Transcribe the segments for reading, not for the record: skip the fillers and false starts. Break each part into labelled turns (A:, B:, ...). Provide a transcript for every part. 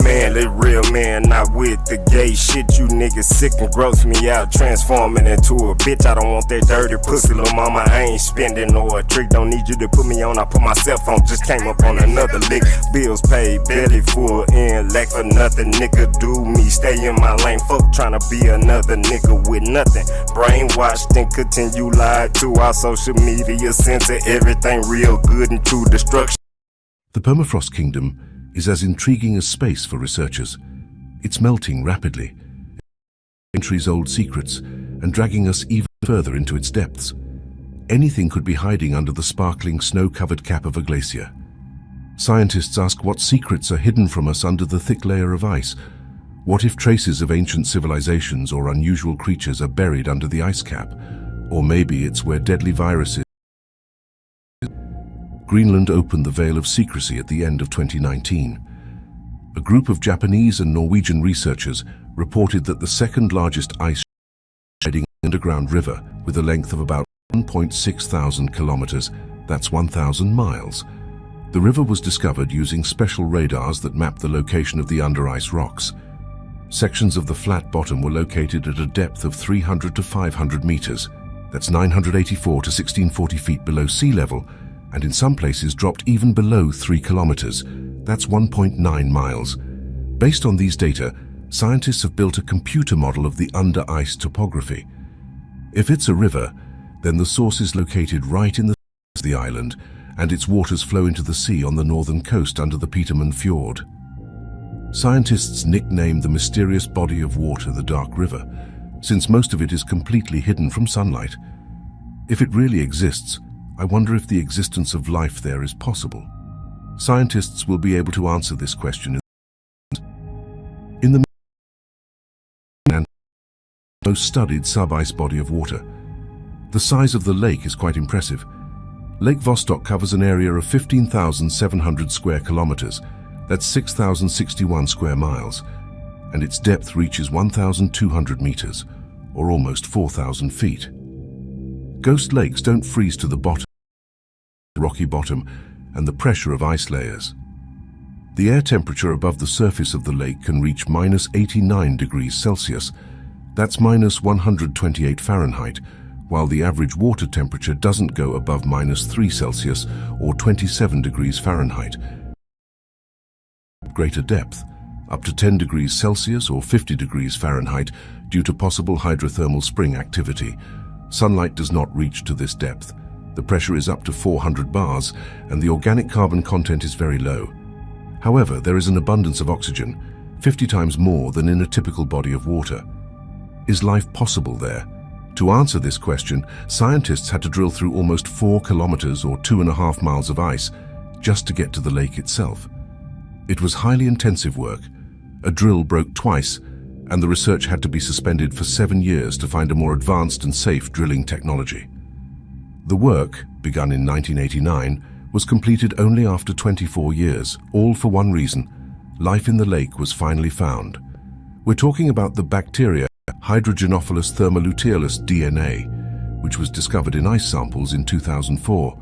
A: Man, they real man, not with the gay shit. You niggas sick and gross me out, transforming into a bitch. I don't want that dirty pussy, little mama. I ain't spending no a trick. Don't need you to put me on, I put myself on. Just came up on another lick. Bills paid, belly full, in lack for nothing. Nigga, do me, stay in my lane. Fuck tryna be another nigga with nothing. Brainwashed and continue lied to our social media. Censor everything real good and true destruction.
B: The permafrost kingdom is as intriguing as space for researchers. It's melting rapidly, centuries-old secrets, and dragging us even further into its depths. Anything could be hiding under the sparkling snow-covered cap of a glacier. Scientists ask what secrets are hidden from us under the thick layer of ice. What if traces of ancient civilizations or unusual creatures are buried under the ice cap? Or maybe it's where deadly viruses. Greenland opened the veil of secrecy at the end of 2019. A group of Japanese and Norwegian researchers reported that the second largest ice shedding underground river with a length of about 1.6 thousand kilometers, that's 1,000 miles. The river was discovered using special radars that map the location of the under-ice rocks. Sections of the flat bottom were located at a depth of 300 to 500 meters, that's 984 to 1640 feet below sea level, and in some places dropped even below 3 kilometers, that's 1.9 miles. Based on these data, scientists have built a computer model of the under-ice topography. If it's a river, then the source is located right in the island, and its waters flow into the sea on the northern coast under the Petermann Fjord. Scientists nicknamed the mysterious body of water the Dark River, since most of it is completely hidden from sunlight. If it really exists, I wonder if the existence of life there is possible. Scientists will be able to answer this question in the most studied sub-ice body of water. The size of the lake is quite impressive. Lake Vostok covers an area of 15,700 square kilometers, that's 6,061 square miles, and its depth reaches 1,200 meters, or almost 4,000 feet. Ghost lakes don't freeze to the bottom, rocky bottom, and the pressure of ice layers. The air temperature above the surface of the lake can reach minus 89 degrees Celsius, that's minus 128 Fahrenheit, while the average water temperature doesn't go above minus 3 Celsius or 27 degrees Fahrenheit. Greater depth, up to 10 degrees Celsius or 50 degrees Fahrenheit due to possible hydrothermal spring activity. Sunlight does not reach to this depth. The pressure is up to 400 bars, and the organic carbon content is very low. However, there is an abundance of oxygen, 50 times more than in a typical body of water. Is life possible there? To answer this question, scientists had to drill through almost 4 kilometers or 2.5 miles of ice just to get to the lake itself. It was highly intensive work. A drill broke twice, and the research had to be suspended for 7 years to find a more advanced and safe drilling technology. The work, begun in 1989, was completed only after 24 years, all for one reason: life in the lake was finally found. We're talking about the bacteria Hydrogenophilus thermoluteolus DNA, which was discovered in ice samples in 2004.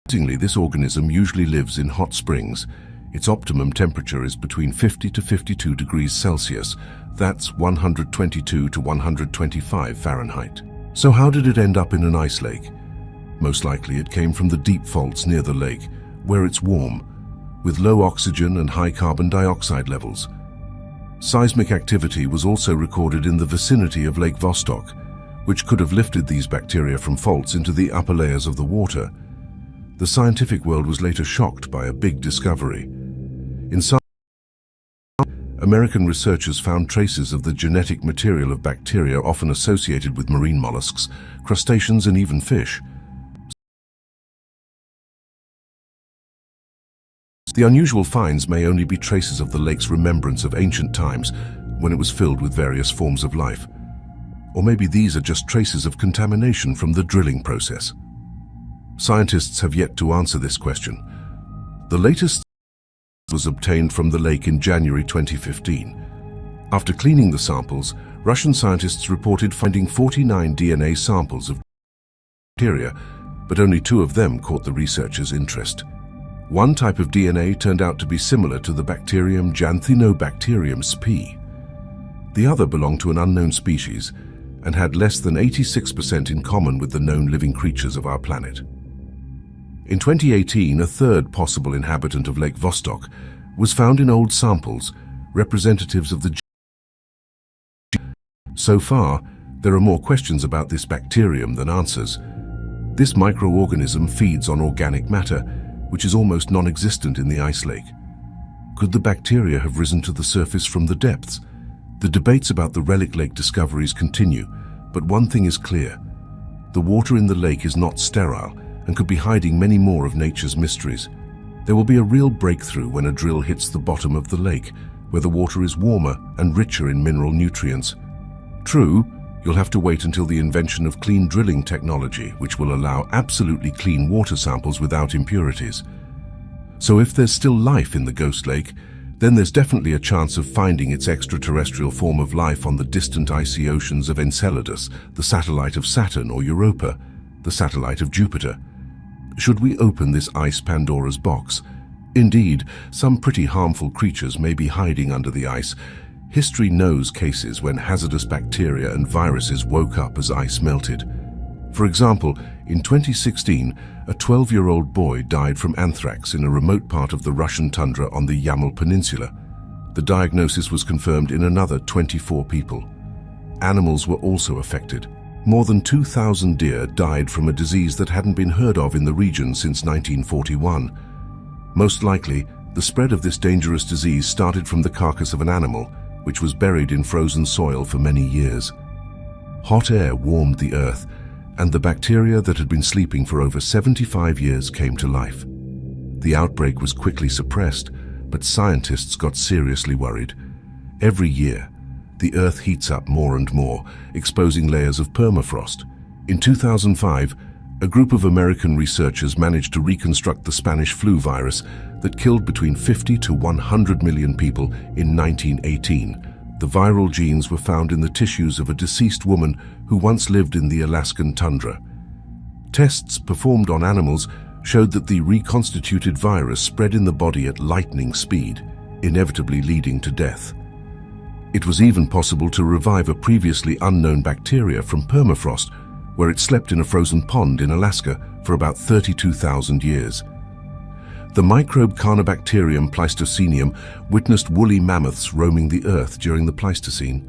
B: Interestingly, this organism usually lives in hot springs. Its optimum temperature is between 50 to 52 degrees Celsius, that's 122 to 125 Fahrenheit. So how did it end up in an ice lake? Most likely it came from the deep faults near the lake, where it's warm, with low oxygen and high carbon dioxide levels. Seismic activity was also recorded in the vicinity of Lake Vostok, which could have lifted these bacteria from faults into the upper layers of the water. The scientific world was later shocked by a big discovery. In some American researchers found traces of the genetic material of bacteria often associated with marine mollusks, crustaceans, and even fish. The unusual finds may only be traces of the lake's remembrance of ancient times when it was filled with various forms of life. Or maybe these are just traces of contamination from the drilling process. Scientists have yet to answer this question. The latest was obtained from the lake in January 2015. After cleaning the samples, Russian scientists reported finding 49 DNA samples of bacteria, but only 2 of them caught the researchers' interest. One type of DNA turned out to be similar to the bacterium Xanthinobacterium sp. The other belonged to an unknown species and had less than 86% in common with the known living creatures of our planet. In 2018, a third possible inhabitant of Lake Vostok was found in old samples, representatives of the. So far, there are more questions about this bacterium than answers. This microorganism feeds on organic matter, which is almost non-existent in the ice lake. Could the bacteria have risen to the surface from the depths? The debates about the relic lake discoveries continue, but one thing is clear. The water in the lake is not sterile and could be hiding many more of nature's mysteries. There will be a real breakthrough when a drill hits the bottom of the lake, where the water is warmer and richer in mineral nutrients. True, you'll have to wait until the invention of clean drilling technology, which will allow absolutely clean water samples without impurities. So if there's still life in the Ghost Lake, then there's definitely a chance of finding its extraterrestrial form of life on the distant icy oceans of Enceladus, the satellite of Saturn, or Europa, the satellite of Jupiter. Should we open this ice Pandora's box? Indeed, some pretty harmful creatures may be hiding under the ice. History knows cases when hazardous bacteria and viruses woke up as ice melted. For example, in 2016, a 12-year-old boy died from anthrax in a remote part of the Russian tundra on the Yamal Peninsula. The diagnosis was confirmed in another 24 people. Animals were also affected. More than 2,000 deer died from a disease that hadn't been heard of in the region since 1941. Most likely, the spread of this dangerous disease started from the carcass of an animal, which was buried in frozen soil for many years. Hot air warmed the earth, and the bacteria that had been sleeping for over 75 years came to life. The outbreak was quickly suppressed, but scientists got seriously worried. Every year, the Earth heats up more and more, exposing layers of permafrost. In 2005, a group of American researchers managed to reconstruct the Spanish flu virus that killed between 50 to 100 million people in 1918. The viral genes were found in the tissues of a deceased woman who once lived in the Alaskan tundra. Tests performed on animals showed that the reconstituted virus spread in the body at lightning speed, inevitably leading to death. It was even possible to revive a previously unknown bacteria from permafrost, where it slept in a frozen pond in Alaska for about 32,000 years. The microbe Carnobacterium pleistocenium witnessed woolly mammoths roaming the earth during the Pleistocene.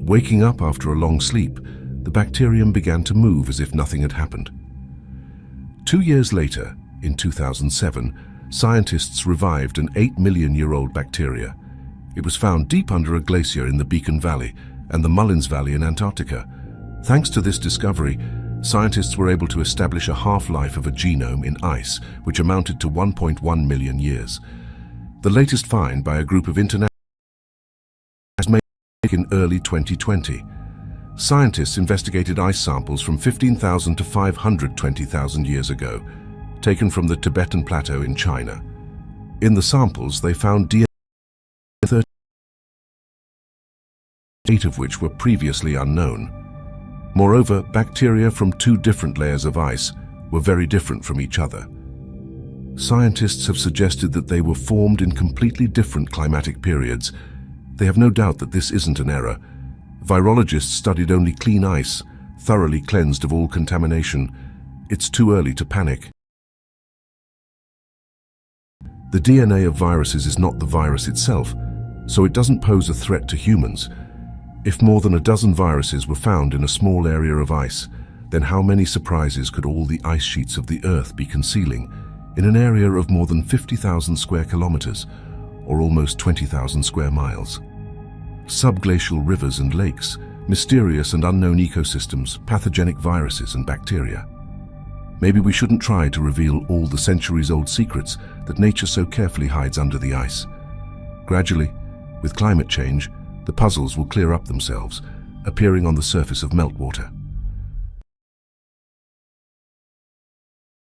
B: Waking up after a long sleep, the bacterium began to move as if nothing had happened. 2 years later, in 2007, scientists revived an 8-million-year-old bacteria. It was found deep under a glacier in the Beacon Valley and the Mullins Valley in Antarctica. Thanks to this discovery, scientists were able to establish a half-life of a genome in ice, which amounted to 1.1 million years. The latest find by a group of international was made in early 2020. Scientists investigated ice samples from 15,000 to 520,000 years ago, taken from the Tibetan Plateau in China. In the samples, they found DNA, 38 of which were previously unknown. Moreover, bacteria from 2 different layers of ice were very different from each other. Scientists have suggested that they were formed in completely different climatic periods. They have no doubt that this isn't an error. Virologists studied only clean ice, thoroughly cleansed of all contamination. It's too early to panic. The DNA of viruses is not the virus itself, so it doesn't pose a threat to humans. If more than a dozen viruses were found in a small area of ice, then how many surprises could all the ice sheets of the Earth be concealing in an area of more than 50,000 square kilometers, or almost 20,000 square miles? Subglacial rivers and lakes, mysterious and unknown ecosystems, pathogenic viruses and bacteria. Maybe we shouldn't try to reveal all the centuries-old secrets that nature so carefully hides under the ice. Gradually, with climate change, the puzzles will clear up themselves, appearing on the surface of meltwater.